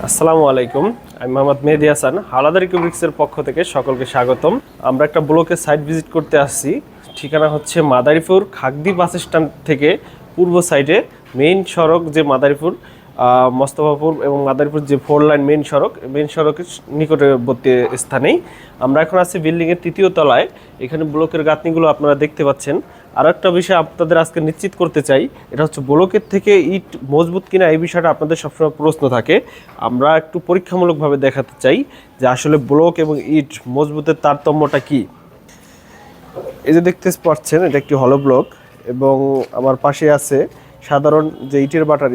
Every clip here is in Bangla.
আসসালামু আলাইকুম। আমি মোহাম্মদ মেহেদি হাসান, হাওলাদার কিউবিক্সের পক্ষ থেকে সকলকে স্বাগতম। আমরা একটা ব্লকে সাইট ভিজিট করতে আসছি। ঠিকানা হচ্ছে মাদারীপুর খাগদি বাস স্ট্যান্ড থেকে পূর্ব সাইডে মেইন সড়ক, যে মাদারীপুর মোস্তফাপুর এবং মাদারীপুর যে 4 লাইন মেইন সড়কের নিকটবর্তী স্থানেই আমরা এখন আছি। বিল্ডিংয়ের 3য় তলায়। এখানে ব্লকের গাঁথনিগুলো আপনারা দেখতে পাচ্ছেন। আর একটা বিষয় আপনাদের আজকে নিশ্চিত করতে চাই, এটা হচ্ছে ব্লকের থেকে ইট মজবুত কিনা এই বিষয়টা আপনাদের সবসময় প্রশ্ন থাকে। আমরা একটু পরীক্ষামূলকভাবে দেখাতে চাই যে আসলে ব্লক এবং ইট মজবুতের তারতম্যটা কি। এই যে দেখতে পাচ্ছেন, এটা একটি হলো ব্লক এবং আমার পাশে আছে সাধারণ যে ইটের বাটার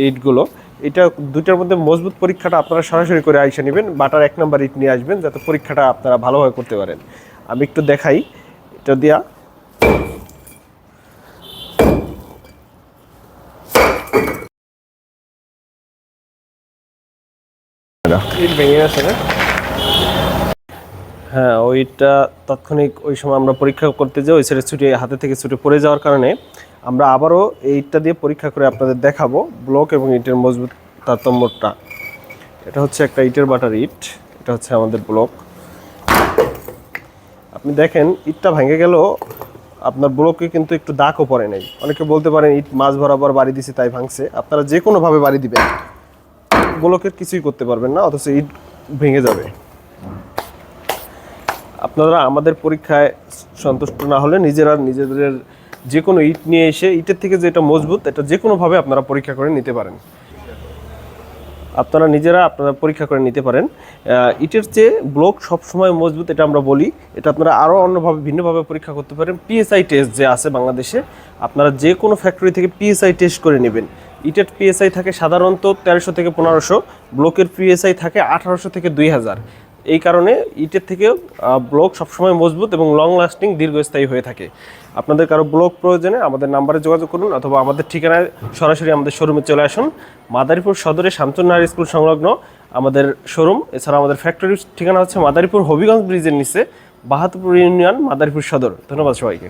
ইটগুলো। এটা দুইটার মধ্যে মজবুত পরীক্ষাটা আপনারা সরাসরি করে আইসা নেবেন। বাটার 1 নম্বর ইট নিয়ে আসবেন যাতে পরীক্ষাটা আপনারা ভালোভাবে করতে পারেন। আমি একটু দেখাই এটা দিয়া। ইট ভেঙে গেছে না? হ্যাঁ, ওইটা তাৎক্ষণিক ওই সময় আমরা পরীক্ষা করতে যাই, ওই সাইডে ছুটে হাতে থেকে ছুটে পড়ে যাওয়ার কারণে আমরা আবারও এইটা দিয়ে পরীক্ষা করে আপনাদের দেখাবো ব্লক এবং ইটের মজবুত তারতম্যটা। এটা হচ্ছে একটা ইটের বাটার ইট, এটা হচ্ছে আমাদের ব্লক। আপনি দেখেন ইটটা ভেঙে গেল, আপনার ব্লকে কিন্তু একটু দাগও পড়ে নাই। অনেকে বলতে পারেন ইট মাঝ বরাবর বাড়ি দিছে তাই ভাঙছে। আপনারা যে কোনোভাবে বাড়ি দিবেন, ব্লকের কিছুই করতে পারবেন না, অথচ ইট ভেঙে যাবে। আপনারা আমাদের পরীক্ষায় সন্তুষ্ট না হলে নিজেদের যে কোনো ইট নিয়ে এসে ইটের থেকে যেটা মজবুত এটা যে কোনোভাবে আপনারা পরীক্ষা করে নিতে পারেন। আপনারা পরীক্ষা করে নিতে পারেন। ইটের চেয়ে ব্লক সবসময় মজবুত, এটা আমরা বলি। এটা আপনারা আরও ভিন্নভাবে পরীক্ষা করতে পারেন। পিএসআই টেস্ট যে আছে বাংলাদেশে, আপনারা যে কোনো ফ্যাক্টরি থেকে পিএসআই টেস্ট করে নেবেন। ইটের পিএসআই থাকে সাধারণত 1300 থেকে 1500, ব্লকের পিএসআই থাকে 1800 থেকে 2000। এই কারণে ইটের থেকেও ব্লক সবসময় মজবুত এবং লং লাস্টিং, দীর্ঘস্থায়ী হয়ে থাকে। আপনাদের কারো ব্লক প্রয়োজনে আমাদের নাম্বারে যোগাযোগ করুন অথবা আমাদের ঠিকানায় সরাসরি আমাদের শোরুমে চলে আসুন। মাদারীপুর সদরে শামসুন্নাহার স্কুল সংলগ্ন আমাদের শোরুম। এছাড়া আমাদের ফ্যাক্টরির ঠিকানা হচ্ছে মাদারীপুর হবিগঞ্জ ব্রিজের নিচে, বাহাদুরপুর ইউনিয়ন, মাদারীপুর সদর। ধন্যবাদ সবাইকে।